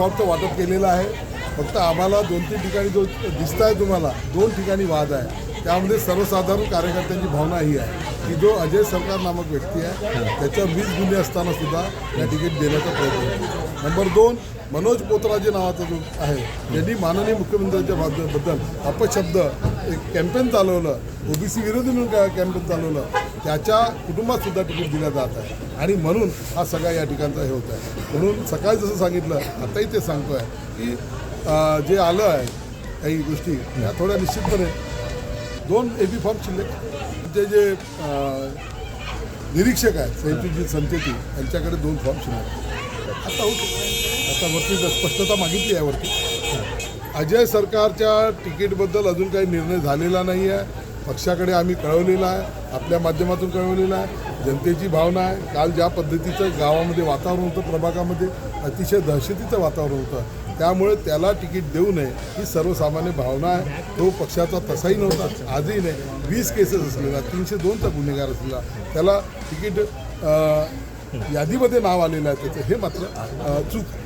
फॉर्मचं वाटप केलेलं आहे. फक्त आम्हाला 2-3 ठिकाणी जो दिसत आहे तुम्हाला 2 ठिकाणी वाद आहे. त्यामध्ये सर्वसाधारण कार्यकर्त्यांची भावना ही आहे की जो अजय सरकार नामक व्यक्ती आहे त्याच्यावर 20 गुन्हे असताना सुद्धा या तिकीट देण्याचा प्रयत्न केला. नंबर 2, मनोज पोतराजे नावाचा जो आहे त्यांनी माननीय मुख्यमंत्र्यांच्या बद्दल अपशब्द एक कॅम्पेन चालवलं, ओबीसी विरोधी म्हणून कॅम्पेन चालवलं, त्याच्या कुटुंबात सुद्धा तिकीट दिलं जात आहे आणि म्हणून हा सगळा या ठिकाणचा हे होत आहे. म्हणून सकाळी जसं सांगितलं आताही ते सांगतो आहे की जे आलं आहे काही गोष्टी या थोड्या निश्चितपणे 2 AB फॉर्म शिल्लक ते जे निरीक्षक आहेत संयुक्तजी संचेती यांच्याकडे 2 फॉर्म शिल्लक आता आता वरती स्पष्टता मागितली आहे. वरती अजय सरकारच्या तिकीटबद्दल अजून काही निर्णय झालेला नाही आहे. पक्षाकडे आम्ही कळवलेला आहे, आपल्या माध्यमातून कळवलेला आहे. जनतेची भावना आहे. काल ज्या पद्धतीचं गावामध्ये वातावरण होतं, प्रभागामध्ये अतिशय दहशतीचं वातावरण होतं, त्यामुळे त्याला तिकीट देऊ नये ही सर्वसामान्य भावना आहे. तो पक्षाचा तसाही नव्हता, आजही नाही. 20 केसेस असलेला, 302चा गुन्हेगार असलेला त्याला तिकीट यादीमध्ये नाव आलेलं आहे त्याचं, हे मात्र चूक